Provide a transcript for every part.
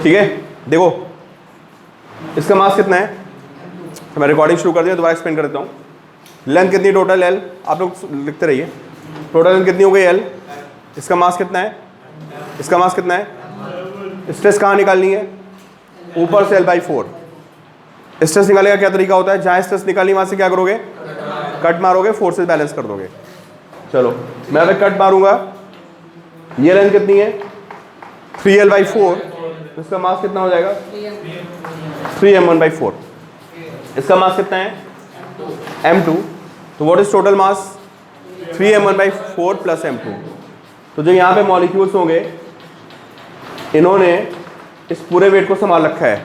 ठीक है, देखो इसका मास कितना है, मैं रिकॉर्डिंग शुरू कर दिया, दोबारा एक्सप्लेन कर देता हूँ। लेंथ कितनी टोटल एल, आप लोग लिखते रहिए। टोटल लेंथ कितनी हो गई एल, इसका मास कितना है, इसका मास कितना है। स्ट्रेस कहाँ निकालनी है, ऊपर से L/4। स्ट्रेस निकालने का क्या तरीका होता है, जहाँ स्ट्रेस निकालनी वहाँ से क्या करोगे, कट मारोगे, फोर्सेस बैलेंस कर दोगे। चलो मैं अगर कट मारूंगा, ये लेंथ कितनी है 3L/4, इसका मास कितना हो जाएगा 3m1/4। इसका मास कितना है m2, तो what is total mass 3m1/4 plus m2। तो जो यहाँ पे मॉलिक्यूल्स होंगे इन्होंने इस पूरे वेट को संभाल रखा है,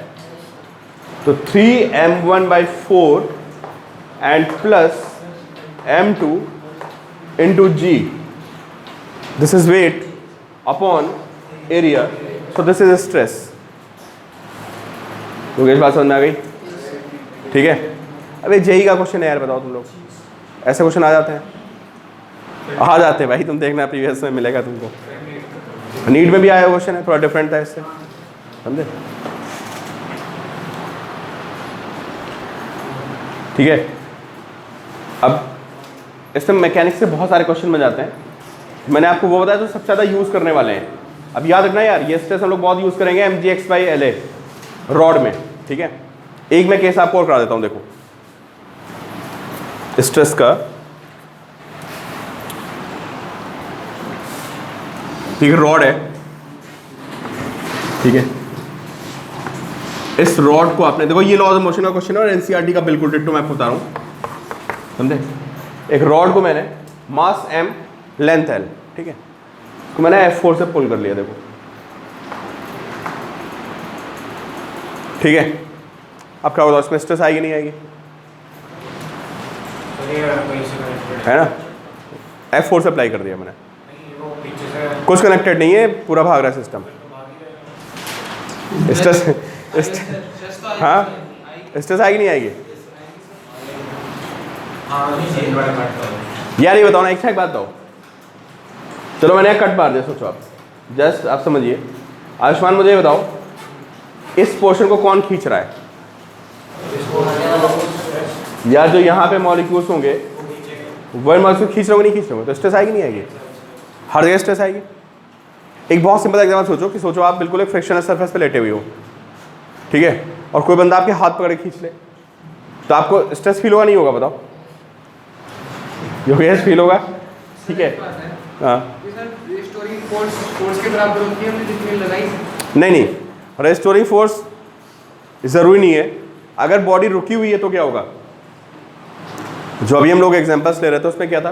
तो 3m1/4 and plus m2 into g, this is weight upon area, so this is stress। Yogesh बात समझ में आ गई, ठीक है। अबे जेई का क्वेश्चन है यार, बताओ तुम लोग, ऐसे क्वेश्चन आ जाते हैं, आ जाते हैं भाई, तुम देखना प्रीवियस में मिलेगा तुमको। नीट में भी आया क्वेश्चन है, थोड़ा डिफरेंट था इससे, समझे, ठीक है। अब इसमें मैकेनिक्स से बहुत सारे क्वेश्चन बन जाते हैं। मैंने आपको वो बताया तो सबसे ज़्यादा यूज़ करने वाले हैं। अब याद रखना यार, ये स्ट्रेस हम लोग बहुत यूज़ करेंगे mgx/LA रॉड में, ठीक है। एक मैं केस आपको और करा देता हूँ, देखो स्ट्रेस का, ठीक है, रॉड है, ठीक है। इस रॉड को आपने, देखो ये लॉज ऑफ मोशन का क्वेश्चन है और एनसीईआरटी का बिल्कुल डिट्टो मैं आपको बता रहा हूँ, समझे। एक रॉड को मैंने मास m लेंथ l, ठीक है, तो मैंने F4 से पुल कर लिया, देखो, ठीक है। अब क्या होगा, इसमें स्ट्रेस आएगी नहीं आएगी, है ना। F4 से अप्लाई कर दिया मैंने, कुछ कनेक्टेड नहीं है, पूरा भाग रहा है सिस्टम। स्ट्रेस हाँ, स्ट्रेस आएगी नहीं आएगी यार, ये बताओ ना, एक बात बताओ, चलो मैंने कट मार दिया, सोचो आप, जस्ट आप समझिए। आयुष्मान मुझे बताओ, इस पोर्शन को कौन खींच रहा है, या जो यहाँ पे मॉलिक्यूल्स होंगे वही मॉलिक्यूल खींच रहे होंगे, नहीं खींच रहे होंगे, तो स्ट्रेस आएगी नहीं आएगी, हर जगह स्ट्रेस आएगी। एक बहुत सिंपल एग्जाम्पल सोचो कि सोचो आप बिल्कुल एक फ्रिक्शनल सरफेस पे लेटे हुए हो, ठीक है, और कोई बंदा आपके हाथ पकड़ के खींच ले, तो आपको स्ट्रेस फील होगा नहीं होगा, बताओ। योगेश फील होगा, ठीक है। हाँ नहीं, रेस्टोरिंग फोर्स जरूरी नहीं है। अगर बॉडी रुकी हुई है तो क्या होगा, जो अभी हम लोग एग्जांपल्स ले रहे थे उसमें क्या था,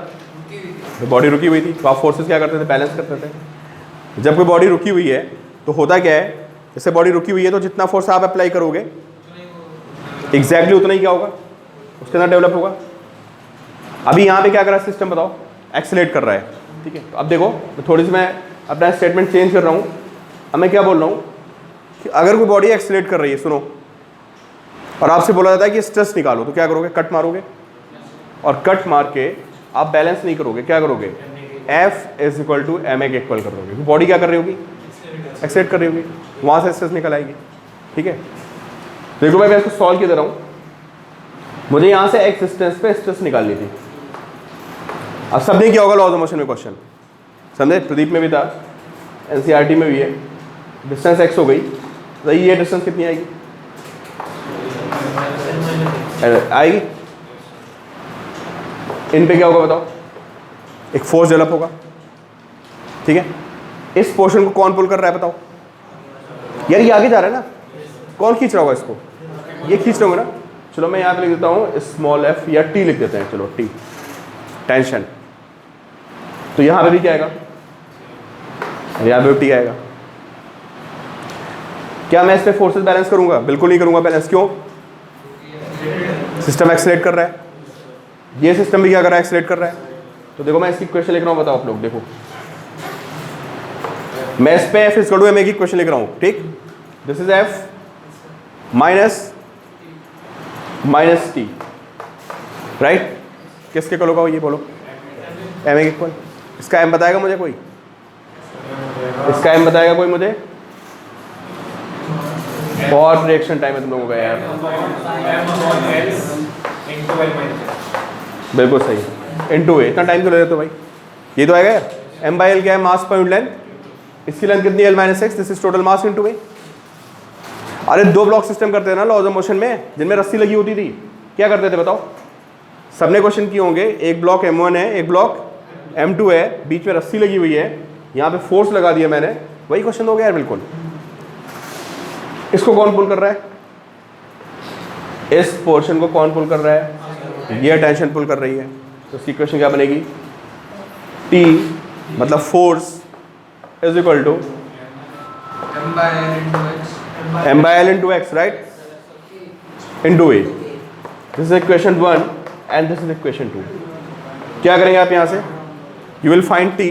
बॉडी रुकी हुई थी, तो आप फोर्सेस क्या करते थे, बैलेंस करते थे। जब कोई बॉडी रुकी हुई है तो होता क्या है, जैसे बॉडी रुकी हुई है तो जितना फोर्स आप अप्लाई करोगे एग्जैक्टली उतना ही क्या होगा, उसके अंदर डेवलप होगा। अभी यहाँ पे क्या कर रहा है सिस्टम, बताओ, एक्सेलेरेट कर रहा है, ठीक है। तो अब देखो, थोड़ी सी मैं अपना स्टेटमेंट चेंज कर रहा हूँ। अब मैं क्या बोल रहा हूँ कि अगर कोई बॉडी एक्सेलेरेट कर रही है, सुनो, और आपसे बोला जाता है कि स्ट्रेस निकालो, तो क्या करोगे, कट मारोगे, और कट मार के आप बैलेंस नहीं करोगे, क्या करोगे, F = ma के इक्वल कर दोगे। बॉडी क्या कर रही होगी, एक्सेलेरेट कर रही होगी, वहाँ से स्ट्रेस निकल आएगी, ठीक है। देखो मैं इसको सॉल्व किया दे रहा हूँ, मुझे यहाँ से x डिस्टेंस पे स्ट्रेस निकालनी थी। अब सबने क्या होगा लॉ ऑफ मोशन में क्वेश्चन, समझे, प्रदीप में भी था, एनसीईआरटी में भी है। डिस्टेंस x हो गई, तो ये डिस्टेंस कितनी आएगी, आएगी, इन पे क्या होगा बताओ, एक फोर्स डेवलप होगा, ठीक है। इस पोर्शन को कौन पुल कर रहा है बताओ, यार ये आगे जा रहा है ना, कौन खींच रहा होगा इसको, ये खींच रहे होंगे ना। चलो मैं यहाँ पे लिख देता हूँ स्मॉल f, या t लिख देते हैं, चलो t, टेंशन। तो यहाँ पे भी क्या आएगा, यहाँ पे t आएगा। क्या मैं इस पे फोर्सेस बैलेंस करूंगा, बिल्कुल नहीं करूंगा बैलेंस, क्यों, सिस्टम एक्सेलेरेट कर रहा है, ये सिस्टम भी क्या कर रहा है, एक्सेलेरेट कर रहा है। तो देखो मैं इसकी इक्वेशन लिख रहा हूँ, बताओ आप लोग, देखो मैं इस पे F = ma की इक्वेशन लिख रहा हूँ, ठीक। This is F minus t, right. किसके इक्वल होगा ये बोलो, ma के इक्वल। इसका m बताएगा मुझे कोई, इसका m बताएगा कोई मुझे, बहुत रिएक्शन टाइम है तुम लोगों का यार। बिल्कुल सही, इनटू ए। इतना टाइम क्यों ले रहे हो भाई? ये तो आएगा यार। m बाई एल क्या है? मास पर यूनिट लेंथ। इसकी लेंथ कितनी है? l minus X. This is total mass into A. अरे दो ब्लॉक सिस्टम करते थे ना लॉज ऑफ मोशन में, जिनमें रस्सी लगी होती थी, क्या करते थे बताओ? सबने क्वेश्चन किए होंगे, एक ब्लॉक m1 है, एक ब्लॉक m2 है, बीच में रस्सी लगी हुई है, यहाँ पे फोर्स लगा दिया मैंने, वही क्वेश्चन हो गया यार बिल्कुल। इसको कौन पुल कर रहा है? इस पोर्शन को कौन पुल कर रहा है? ये टेंशन पुल कर रही है। तो इसकी इक्वेशन क्या बनेगी? T मतलब force is equal to m by l into x, right? Into a. This is equation 1 and this is equation 2. क्या करेंगे आप यहाँ से? You will find T,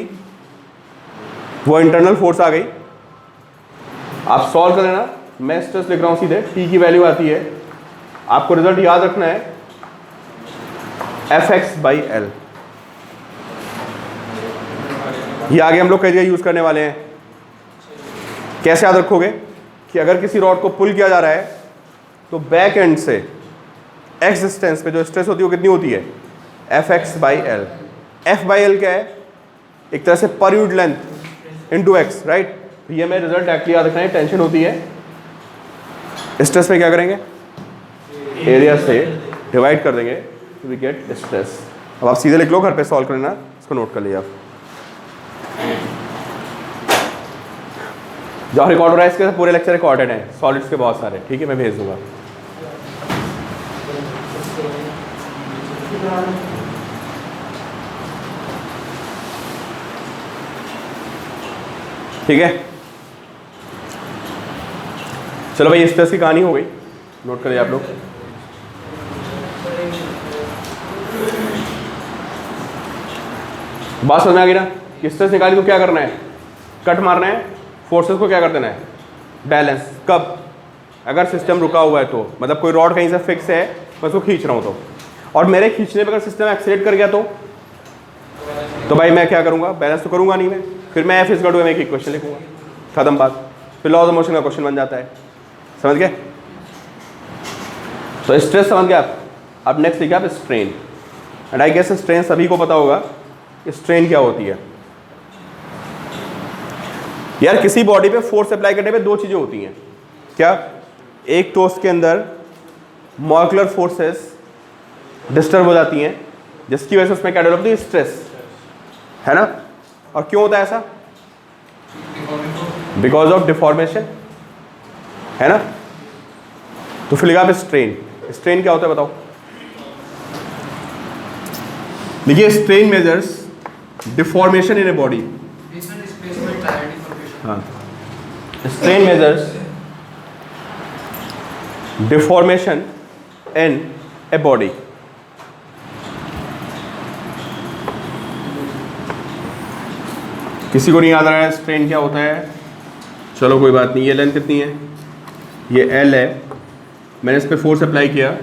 वो इंटरनल फोर्स आ गई। आप सॉल्व कर लेना, मैं स्ट्रेस लिख रहा हूँ सीधे। T की वैल्यू आती है, आपको रिजल्ट याद रखना है, Fx by L। ये आगे हम लोग कई जगह यूज करने वाले हैं। कैसे याद रखोगे? कि अगर किसी रॉड को पुल किया जा रहा है तो बैक एंड से एक्स डिस्टेंस पे जो स्ट्रेस होती है वो कितनी होती है? Fx by L। F by L क्या है? एक तरह से per unit length into x, right? ये हमें रिजल्ट एक्चुअली याद रखना है। टेंशन होती है, स्ट्रेस पे क्या करेंगे? एरिया से डिवाइड कर देंगे, तो वी गेट स्ट्रेस। अब आप सीधे लिख लो, घर पे सॉल्व कर लेना, इसको नोट कर लीजिए आप। जो रिकॉर्ड हो रहा है इसके पूरे लेक्चर रिकॉर्डेड हैं, सॉलिड्स के बहुत सारे, ठीक है? मैं भेज दूंगा। ठीक है, चलो भाई, स्ट्रेस की कहानी हो गई, नोट करिए आप लोग। बात समझ में आ गई ना? कि स्ट्रेस निकाली तो क्या करना है? कट मारना है, फोर्सेस को क्या कर देना है? बैलेंस। कब? अगर सिस्टम रुका हुआ है तो, मतलब कोई रॉड कहीं से फिक्स है, मैं उसको खींच रहा हूँ तो, और मेरे खींचने पर अगर सिस्टम एक्सीलरेट कर गया तो भाई मैं क्या करूँगा? बैलेंस तो करूँगा नहीं मैं, फिर मैं F इक्वल टू m की इक्वेशन लिखूँगा, खत्म बात। फिर लॉ ऑफ मोशन का क्वेश्चन बन जाता है। समझ गए? तो स्ट्रेस समझ गए आप। अब नेक्स्ट लिखिए आप strain. And I guess strain सभी को पता होगा, स्ट्रेन क्या होती है। यार किसी बॉडी पे फोर्स अप्लाई करने पे दो चीजें होती हैं। क्या? एक तो उसके अंदर मॉलिक्यूलर फोर्सेस डिस्टर्ब हो जाती हैं, जिसकी वजह से उसमें क्या डेवलप होती है? स्ट्रेस, है ना? और क्यों होता है ऐसा? बिकॉज ऑफ डिफॉर्मेशन, है ना? तो फिर लिखा आप स्ट्रेन। स्ट्रेन क्या होता है बताओ? देखिए, strain measures deformation in a body. हाँ, strain measures deformation in a body. किसी को नहीं याद आ रहा है स्ट्रेन क्या होता है? चलो कोई बात नहीं। ये लेंथ कितनी है? ये L है। मैंने इस पर फोर्स अप्लाई किया,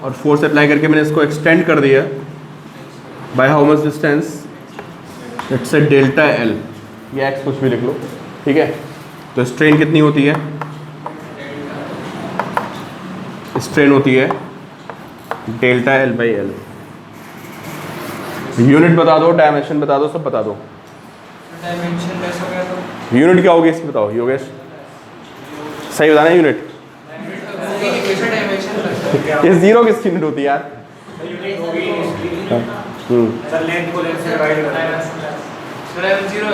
और फोर्स अप्लाई करके मैंने इसको एक्सटेंड कर दिया by how much distance? It's a delta L, या एक्स कुछ भी लिख लो, ठीक है? तो स्ट्रेन कितनी होती है? स्ट्रेन होती है delta L by L। Unit बता दो, डायमेंशन बता दो, सब बता दो। डायमेंशन लेस हो गया तो यूनिट क्या होगी इसकी बताओ योगेश, सही बताना है। यूनिट ये जीरो किसकी यूनिट होती है यार? सर लेंथ को लेंथ से डिवाइड करना सर जीरो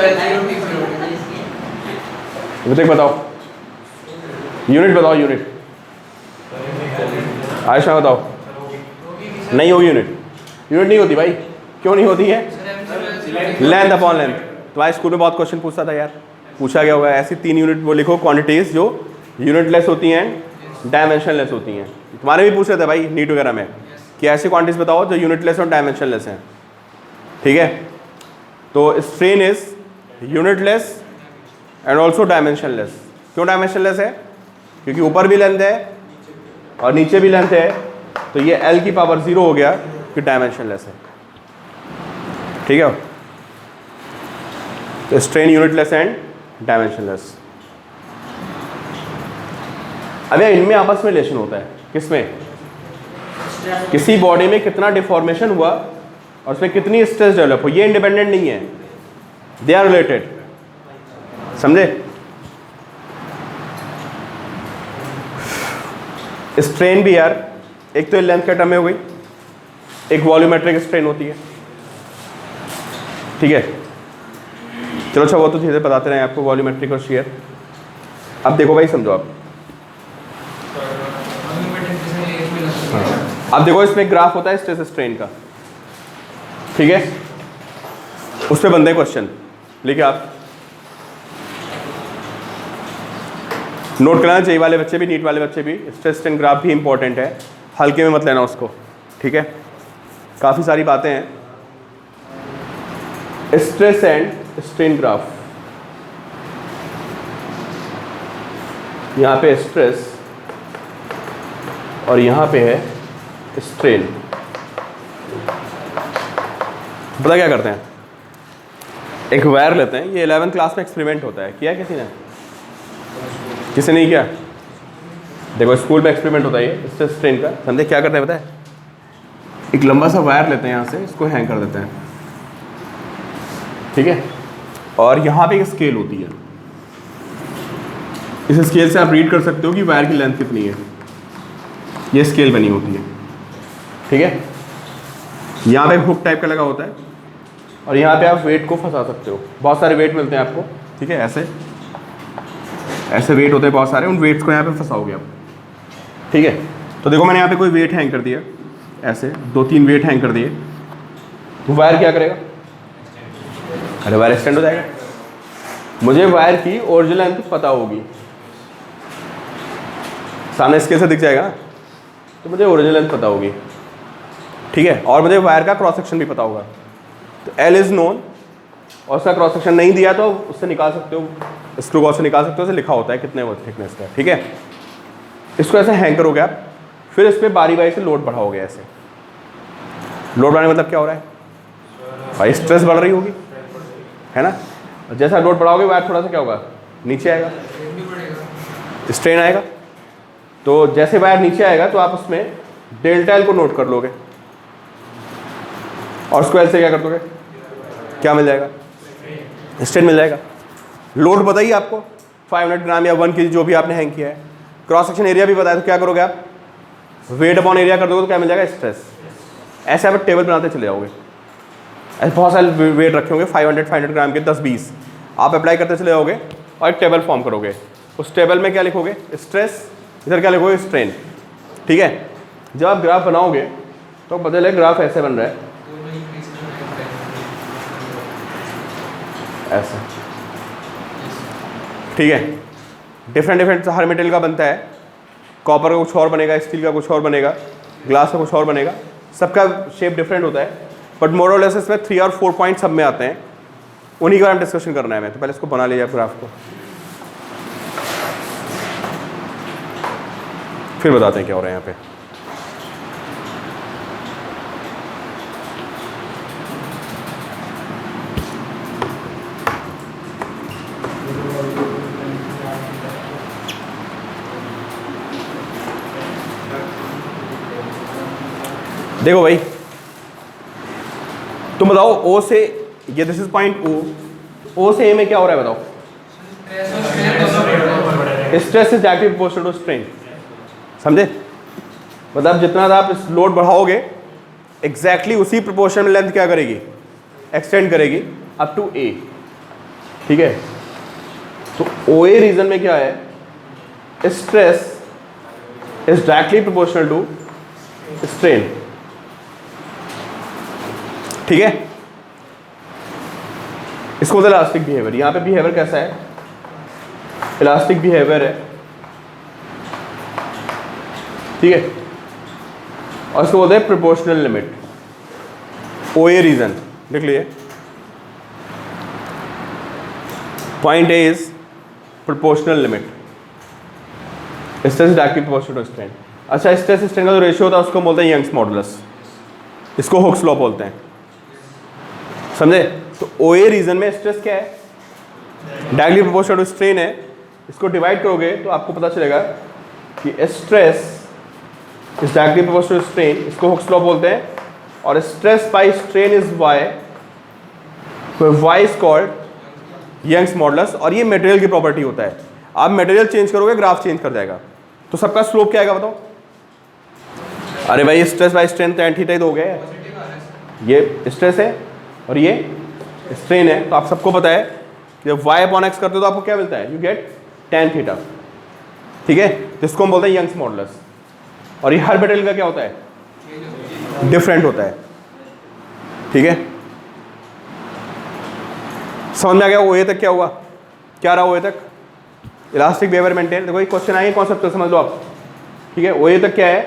विवेक बताओ, यूनिट बताओ, यूनिट। आयशा बताओ। नहीं होगी यूनिट, यूनिट नहीं होती भाई। क्यों नहीं होती है? Length upon length. तुम्हारे स्कूल में बहुत क्वेश्चन पूछता था यार, पूछा गया होगा। ऐसी 3 यूनिट वो लिखो क्वांटिटीज जो यूनिटलेस होती हैं, डायमेंशनलेस होती हैं। तुम्हारे भी पूछ रहे थे भाई नीट वगैरह में कि ऐसी क्वांटिटीज बताओ जो यूनिटलेस और डायमेंशनलेस हैं, ठीक है? तो strain is unitless and also dimensionless. क्यों डायमेंशनलेस है? क्योंकि ऊपर भी लेंथ है और नीचे भी लेंथ है, तो ये L की पावर 0 हो गया कि डायमेंशनलेस है, ठीक है? तो स्ट्रेन यूनिटलेस एंड डायमेंशनलेस। अब यार इनमें आपस में रिलेशन होता है, किसमें? किसी बॉडी में कितना डिफॉर्मेशन हुआ और उसमें कितनी स्ट्रेस डेवलप हो, ये इंडिपेंडेंट नहीं है, दे आर रिलेटेड, समझे? स्ट्रेन भी यार एक तो लेंथ के टर्म में हो गई, एक वॉल्यूमेट्रिक स्ट्रेन होती है, ठीक है। चलो अच्छा, वो तो चीज़ें बताते रहे आपको, वॉल्यूमेट्रिक और शेयर। अब देखो भाई, समझो आप, अब देखो इसमें ग्राफ होता है स्ट्रेस स्ट्रेन का, ठीक है। उस पर बनते हैं क्वेश्चन, लिखे आप, नोट कराना चाहिए वाले बच्चे भी, नीट वाले बच्चे भी। स्ट्रेस स्ट्रेन ग्राफ भी इंपॉर्टेंट है, हल्के में मत लेना उसको, ठीक है। काफ़ी सारी बातें हैं। स्ट्रेस एंड स्ट्रेन ग्राफ, यहाँ पे स्ट्रेस और यहाँ पे है स्ट्रेन। पता क्या करते हैं, एक वायर लेते हैं, ये 11th क्लास में एक्सपेरिमेंट होता है, किया किसी ने? किसी ने किया? देखो स्कूल में एक्सपेरिमेंट होता है ये स्ट्रेस स्ट्रेन का। समझे क्या करते हैं पता है? एक लंबा सा वायर लेते हैं, यहाँ से इसको हैंग कर देते हैं, ठीक है। और यहाँ पे एक स्केल होती है, इस स्केल से आप रीड कर सकते हो कि वायर की लेंथ कितनी है, ये स्केल बनी होती है, ठीक है। यहाँ पे हुक टाइप का लगा होता है और यहाँ पे आप वेट को फंसा सकते हो, बहुत सारे वेट मिलते हैं आपको, ठीक है। ऐसे ऐसे वेट होते हैं बहुत सारे, उन वेट्स को यहाँ पे फंसाओगे आप, ठीक है। तो देखो मैंने यहाँ पे कोई वेट हैंग कर दिया, ऐसे 2-3 वेट हैंग कर दिए, तो वायर क्या करेगा? अरे वायर एक्सटेंड हो जाएगा। मुझे वायर की ओरिजिनल लेंथ पता होगी, सामने स्केल से दिख जाएगा ना, तो मुझे ओरिजिनल लेंथ पता होगी, ठीक है। और मुझे वायर का क्रॉस सेक्शन भी पता होगा, तो एल इज़ नोन, और उसका क्रॉस सेक्शन नहीं दिया तो उससे निकाल सकते हो, स्क्रू गॉज से निकाल सकते हो, उसे लिखा होता है कितने वो थिकनेस का, ठीक है। इसको ऐसे हैंग करोगे आप, फिर इस पर बारी बारी से लोड बढ़ाओगे। ऐसे लोड बढ़ाने मतलब क्या हो रहा है भाई? स्ट्रेस बढ़ रही होगी, है ना। और जैसा लोड बढ़ाओगे वायर थोड़ा सा क्या होगा, नीचे आएगा, स्ट्रेन आएगा। तो जैसे वायर नीचे आएगा तो आप उसमें डेल्टा एल को नोट कर लोगे, और उसको एल से क्या कर दोगे, क्या मिल जाएगा? स्ट्रेन मिल जाएगा। लोड बताइए आपको 500 ग्राम या 1 kg जो भी आपने हैंग किया है, क्रॉस सेक्शन एरिया भी बताया, तो क्या करोगे आप? वेट अपॉन एरिया कर दोगे तो क्या मिल जाएगा? स्ट्रेस। ऐसे आप टेबल बनाते चले जाओगे, ऐसे बहुत सारे वेट रखे होंगे 500 ग्राम के 10-20, आप अप्लाई करते चले जाओगे और एक टेबल फॉर्म करोगे। उस टेबल में क्या लिखोगे? स्ट्रेस, इधर क्या लिखोगे? स्ट्रेन, ठीक है। जब आप ग्राफ बनाओगे तो पता चले ग्राफ ऐसे बन रहा है, ऐसा, ठीक है। डिफरेंट हर मेटेरियल का बनता है, कॉपर का कुछ और बनेगा, स्टील का कुछ और बनेगा, ग्लास का कुछ और बनेगा, सबका शेप डिफरेंट होता है। बट मोर और लेस इसमें 3 और 4 पॉइंट सब में आते हैं, उन्हीं के बारे में डिस्कशन करना है। मैं तो पहले इसको बना लिया ग्राफ को, फिर बताते हैं क्या हो रहा है यहाँ पे। देखो भाई, तुम बताओ ओ से, ये दिस इज पॉइंट ओ से ए में क्या हो रहा है बताओ? Stress is directly proportional to strain, समझे? मतलब जितना आप इस लोड बढ़ाओगे एग्जैक्टली उसी प्रोपोर्शन में लेंथ क्या करेगी? एक्सटेंड करेगी अप टू ए, ठीक है। तो ओ ए रीजन में क्या है? Stress is directly proportional to strain, ठीक है। इसको बोलते हैं इलास्टिक बिहेवियर। यहाँ पे बिहेवियर कैसा है? इलास्टिक बिहेवियर है, ठीक है। और इसको बोलते हैं proportional limit. O A region लिख लिए, point A is proportional limit, stress directly proportional to strain. अच्छा, स्ट्रेस स्ट्रेन का जो रेशियो होता है उसको बोलते हैं यंग्स मॉडुलस, इसको हुक्स लॉ बोलते हैं, समझे? तो ओ ए रीजन में स्ट्रेस क्या है? डायरेक्टली प्रोपोर्शनल टू स्ट्रेन है। इसको डिवाइड करोगे तो आपको पता चलेगा कि stress is directly proportional to strain, इसको हुक्स लॉ बोलते हैं, और stress by strain is Y, Y is called Young's modulus, और ये मटेरियल की प्रॉपर्टी होता है। आप मटेरियल चेंज करोगे ग्राफ चेंज कर जाएगा। तो सबका स्लोप क्या आएगा बताओ? अरे भाई stress by strain tan theta ही तो हो गया है, ये स्ट्रेस है और ये स्ट्रेन है। तो आप सबको पता है जब y अपॉन x करते हो तो आपको क्या मिलता है? यू गेट tan थीटा, ठीक है। तो इसको हम बोलते हैं यंग्स मॉडुलस, और ये हर मटेरियल का क्या होता है? डिफरेंट होता है, ठीक है। समझ में आ गया? OA तक क्या हुआ? क्या रहा OA तक? Elastic behaviour maintain. देखो ये क्वेश्चन आएंगे कॉन्सेप्ट समझ लो आप, ठीक है। OA तक क्या है?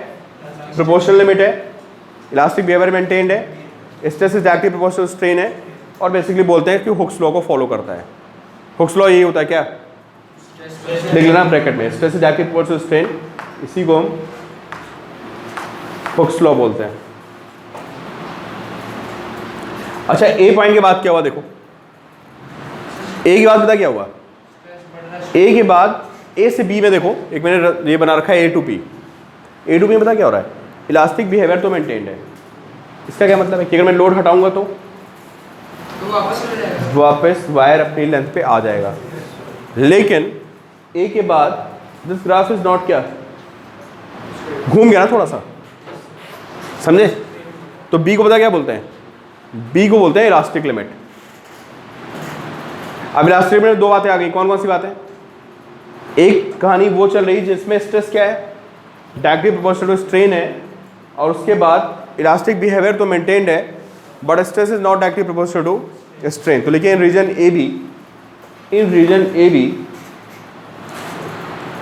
प्रोपोर्शनल लिमिट है, इलास्टिक बिहेवियर मेंटेन्ड है, stress is directly proportional strain है, और बेसिकली बोलते हैं कि हुक्स लॉ को फॉलो करता है। हुक्स लॉ यही होता है, क्या लिख लेना ब्रैकेट में, stress is directly proportional strain, इसी को हम हुक्स लॉ बोलते हैं। अच्छा ए पॉइंट के बाद क्या हुआ? देखो ए के बाद पता क्या हुआ? ए के बाद ए से बी में देखो, एक मैंने ये बना रखा है ए टू पी में पता क्या हो रहा है? इलास्टिक बिहेवियर तो मेंटेन्ड है। इसका क्या मतलब है कि अगर मैं लोड हटाऊंगा तो वापस वायर अपनी लेंथ पे आ जाएगा। लेकिन ए के बाद दिस ग्राफ इज नॉट, क्या घूम गया ना थोड़ा सा, समझे? तो बी को पता क्या बोलते हैं? बी को बोलते हैं इलास्टिक लिमिट। अब इलास्टिक लिमिट में दो बातें आ गई, कौन कौन सी बातें? एक कहानी वो चल रही जिसमें स्ट्रेस क्या है? डायरेक्टली प्रोपोर्शनल टू स्ट्रेन है, और उसके बाद इलास्टिक बिहेवियर तो मेंटेन्ड है but stress is not directly proportional to strain. तो लेकिन in region A B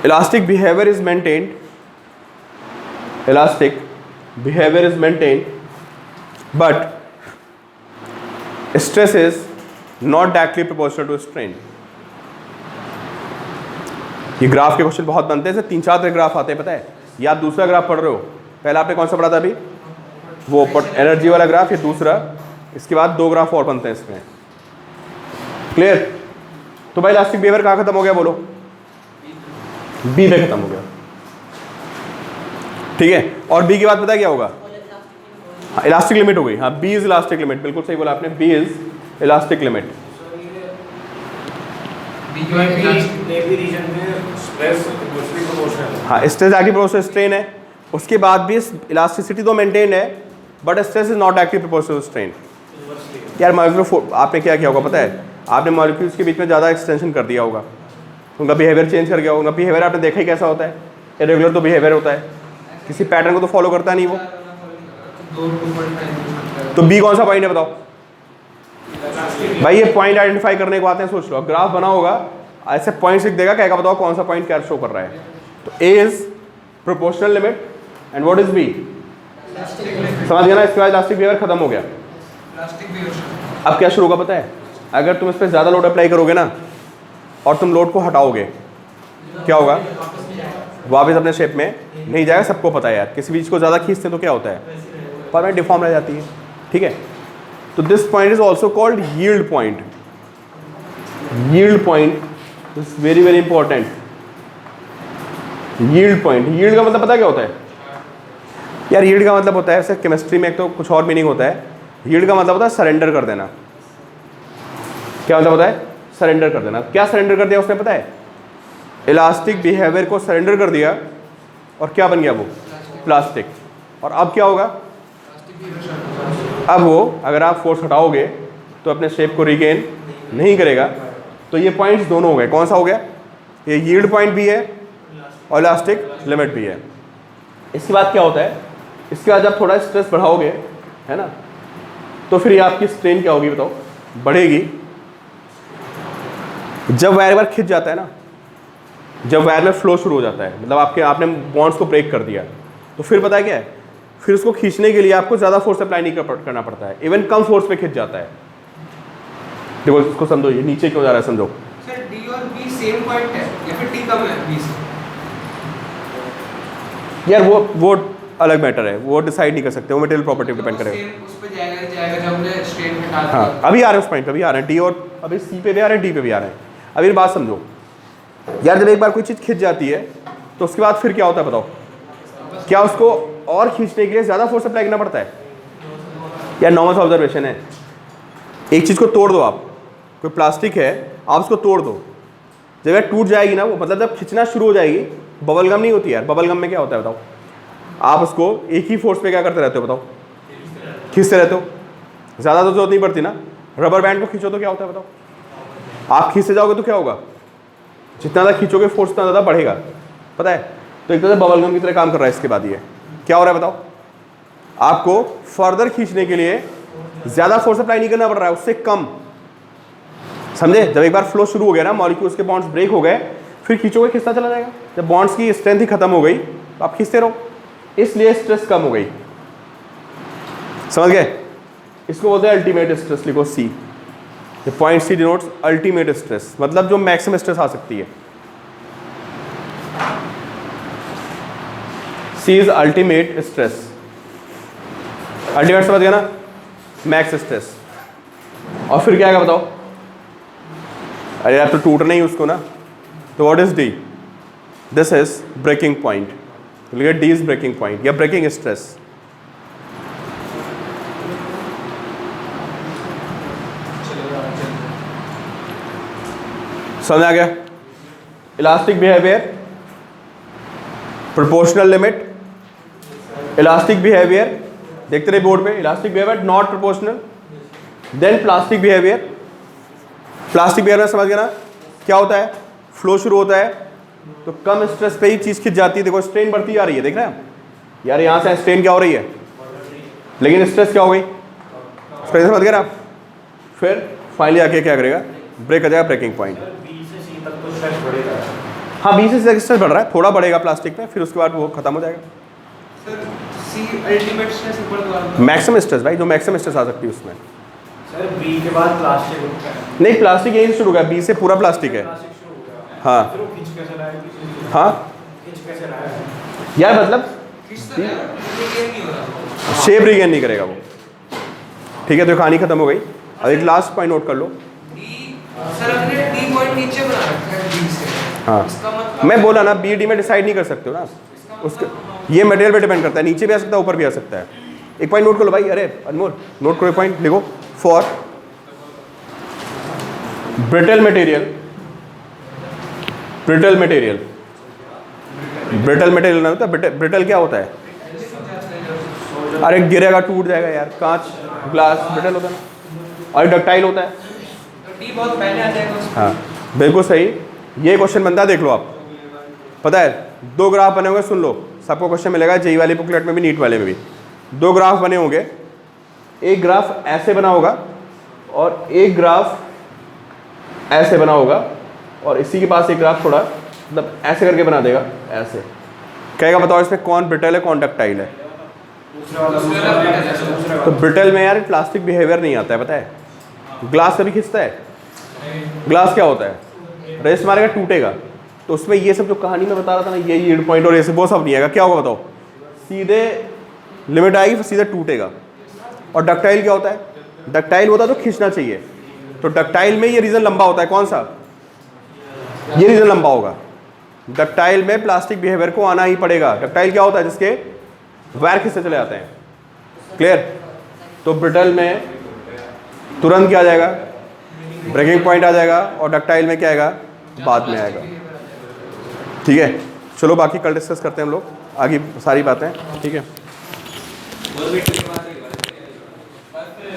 elastic behaviour is maintained, elastic behaviour is maintained but stress is not directly proportional to strain. ये graph के question बहुत बनते हैं, ऐसे 3-4 graph आते हैं, पता है? या आप दूसरा ग्राफ पढ़ रहे हो, पहला आपने कौन सा पढ़ा था अभी? वो एनर्जी वाला ग्राफ, ये दूसरा, इसके बाद 2 ग्राफ और बनते हैं इसमें, क्लियर? तो भाई इलास्टिक बिहेवियर कहाँ खत्म हो गया बोलो? बी में खत्म हो गया, ठीक है। और बी के बाद पता है क्या होगा? हाँ इलास्टिक लिमिट हो गई, हाँ बी इज इलास्टिक लिमिट, बिल्कुल सही बोला आपने, बी इज इलास्टिक लिमिट। हाँ स्ट्रेस डायरेक्टली प्रोपोर्शनल स्ट्रेन है, उसके बाद भी इलास्टिसिटी तो मेंटेन है but stress is not directly proportional strain. यार मॉलिक्यूल आपने क्या किया होगा पता है? आपने मॉलिक्यूल्स के बीच में ज़्यादा एक्सटेंशन कर दिया होगा, उनका बिहेवियर चेंज कर गया होगा। उनका बिहेवियर आपने देखा ही कैसा होता है, इरेगुलर तो बिहेवियर होता है, किसी पैटर्न को तो फॉलो करता नहीं वो। तो बी कौन सा पॉइंट है बताओ भाई? ये पॉइंट आइडेंटिफाई करने को आते हैं, सोच लो ग्राफ बना होगा ऐसे पॉइंट लिख देगा, क्या बताओ कौन सा पॉइंट क्या शो कर रहा है? तो A is proportional limit and what is B? समझ गया ना? इसके बाद इलास्टिक बिहेवियर खत्म हो गया। अब क्या शुरू होगा पता है? अगर तुम इस पर ज़्यादा लोड अप्लाई करोगे ना और तुम लोड को हटाओगे, क्या होगा? वापस अपने शेप में नहीं जाएगा, सबको पता है यार। किसी चीज़ को ज़्यादा खींचते हैं तो क्या होता है? परमानेंट डिफॉर्म रह जाती है, ठीक है। तो this point is also called yield point. Yield point is very very important. Yield point, yield का मतलब पता क्या होता है यार? यील्ड का मतलब होता है, ऐसे केमिस्ट्री में एक तो कुछ और मीनिंग होता है। यील्ड का मतलब होता है सरेंडर कर देना। क्या मतलब होता है? सरेंडर कर देना। क्या सरेंडर कर दिया उसने पता है? इलास्टिक बिहेवियर को सरेंडर कर दिया और क्या बन गया वो? प्लास्टिक। और अब क्या होगा? अब वो अगर आप फोर्स हटाओगे तो अपने शेप को रिगेन नहीं करेगा। तो ये पॉइंट्स दोनों हो गए। कौन सा हो गया? ये यील्ड पॉइंट भी है और इलास्टिक लिमिट भी है। इसके बाद क्या होता है? इसके बाद जब थोड़ा स्ट्रेस बढ़ाओगे, है ना, तो फिर ये आपकी स्ट्रेन क्या होगी बताओ? बढ़ेगी। जब वायर बार खिंच जाता है ना, जब वायर में फ्लो शुरू हो जाता है, मतलब आपने बॉन्ड्स को ब्रेक कर दिया, तो फिर पता है क्या है? फिर उसको खींचने के लिए आपको ज़्यादा फोर्स अप्लाई नहीं करना पड़ता है, इवन कम फोर्स पे खिंच जाता है। देखो इसको समझो, ये नीचे क्यों जा रहा है समझो। सर डी और बी सेम पॉइंट है या फिर डी कम है बी से? यार वो अलग मैटर है, वो डिसाइड नहीं कर सकते, वो मटेरियल प्रॉपर्टी पे डिपेंड करेगा। उस पे जाएगा जब हमने स्ट्रेन हटा दिया। हाँ अभी आ रहे हैं उस पॉइंट पे भी आ रहे हैं, डी और अभी सी पे भी आ रहे हैं, डी पे भी आ रहे हैं। अभी बात समझो यार, जब एक बार कोई चीज़ खिंच जाती है तो उसके बाद फिर क्या होता है बताओ? क्या उसको और खींचने के लिए ज़्यादा फोर्स अप्लाई करना पड़ता है? या नॉर्मल सा ऑब्जर्वेशन है, एक चीज़ को तोड़ दो आप, कोई प्लास्टिक है आप उसको तोड़ दो, जब यह टूट जाएगी ना वो, मतलब जब खिंचना शुरू हो जाएगी, बबल गम नहीं होती यार, बबल गम में क्या होता है बताओ? आप उसको एक ही फोर्स पे क्या करते रहते हो बताओ? खींचते रहते हो, ज़्यादा तो जरूरत नहीं पड़ती ना। रबर बैंड को खींचो तो क्या होता है बताओ? आप खींचते जाओगे तो क्या होगा? जितना ज़्यादा खींचोगे फोर्स उतना ज़्यादा बढ़ेगा, पता है? तो एक तरह से बबल गम की तरह काम कर रहा है। इसके बाद ये क्या हो रहा है बताओ? आपको फर्दर खींचने के लिए ज़्यादा फोर्स अप्लाई नहीं करना पड़ रहा है, उससे कम। समझे? जब एक बार फ्लो शुरू हो गया ना, मॉलिक्यूल्स के बॉन्ड्स ब्रेक हो गए, फिर खींचोगे खिंचता चला जाएगा। जब बॉन्ड्स की स्ट्रेंथ ही खत्म हो गई तो आप खींचते रहो, इसलिए स्ट्रेस कम हो गई। समझ गए? इसको बोलते हैं अल्टीमेट स्ट्रेस। लिखो C, point C denotes ultimate stress, मतलब जो मैक्सिमम स्ट्रेस आ सकती है। C is ultimate stress. Ultimate समझ गया ना? Max stress. और फिर क्या आएगा बताओ? अरे यार तो टूटना ही उसको ना, तो what is D? This is breaking point. D is breaking point या ब्रेकिंग स्ट्रेस। समझ आ गया? Elastic behaviour, proportional limit, elastic behaviour, देखते रहे बोर्ड पे, elastic behaviour not proportional, then plastic behaviour. Plastic behaviour समझ गया ना? क्या होता है? फ्लो शुरू होता है तो कम स्ट्रेस पे ही चीज़ खिंच जाती है। देखो स्ट्रेन बढ़ती जा रही है, देख रहे हैं यार, यहाँ से स्ट्रेन क्या हो रही है, लेकिन स्ट्रेस क्या हो गई? स्ट्रेस समझ गया ना? फिर फाइनली आके क्या करेगा? ब्रेक कर जाएगा, ब्रेकिंग पॉइंट। हाँ, बी से स्ट्रेस बढ़ रहा है, थोड़ा बढ़ेगा प्लास्टिक में, फिर उसके बाद वो खत्म हो जाएगा। सर सी अल्टीमेट स्ट्रेस ऊपर द्वारा मैक्सिमम स्ट्रेस भाई, जो मैक्सिमम स्ट्रेस आ सकती है उसमें। सर बी के बाद प्लास्टिक होता है। नहीं, प्लास्टिक यही शुरू होगा, बी से पूरा प्लास्टिक है। प्लास्टिक शुरू हो गया। हाँ फिर वो खींच कैसे लाएगा? हाँ खींच कैसे लाएगा? यार, मतलब खींचता है, रिटेन नहीं हो रहा। शेप रिगेन नहीं करेगा वो। ठीक है, तो कहानी खत्म हो गई। अब एक लास्ट पॉइंट नोट कर लो। डी सर अपने डी पॉइंट नीचे बना रखा है डी से। हाँ, इसका मतलब मैं बोला ना, बी डी में डिसाइड नहीं कर सकते हो ना, उसके ये मटेरियल पे डिपेंड करता है, नीचे भी आ सकता है ऊपर भी आ सकता है। एक पॉइंट नोट कर लो भाई, अरे अनमोल नोट करो, पॉइंट लिखो। For brittle material, brittle material, brittle material ना होता है, ब्रिटल क्या होता है? अरे गिरेगा टूट जाएगा यार, कांच ग्लास ब्रिटल होता है ना, और डक्टाइल होता है। तो डी बहुत पहले आ जाएगा उसमें। हाँ बिल्कुल सही, ये क्वेश्चन बनता है, देख लो आप, पता है 2 ग्राफ बने होंगे, सुन लो, सबको क्वेश्चन मिलेगा जेई वाले बुकलेट में भी, नीट वाले में भी। 2 ग्राफ बने होंगे, एक ग्राफ ऐसे बना होगा और एक ग्राफ ऐसे बना होगा, और इसी के पास एक ग्राफ थोड़ा मतलब ऐसे करके बना देगा, ऐसे कहेगा बताओ इसमें कौन ब्रिटल है कौन डक्टाइल है? तो ब्रिटल में यार प्लास्टिक बिहेवियर नहीं आता है, पता है? ग्लास कभी खिंचता है? ग्लास क्या होता है? रेस्ट मारेगा टूटेगा। तो उसमें ये सब जो कहानी में बता रहा था ना, ये यील्ड पॉइंट और ये सब वो सब नहीं आएगा। क्या होगा बताओ? सीधे लिमिट आएगी, फिर सीधे टूटेगा। और डक्टाइल क्या होता है? डक्टाइल होता है तो खींचना चाहिए, तो डक्टाइल में ये रीजन लंबा होता है, कौन सा? ये रीजन लंबा होगा। डक्टाइल में प्लास्टिक बिहेवियर को आना ही पड़ेगा। डक्टाइल क्या होता है? जिसके वायर खिंचते चले जाते हैं। क्लियर? तो ब्रिटल में तुरंत क्या आ जाएगा? ब्रेकिंग पॉइंट आ जाएगा, और डक्टाइल में क्या आएगा? बाद में आएगा। ठीक है, चलो बाकी कल डिस्कस करते हैं हम लोग आगे सारी बातें। ठीक है।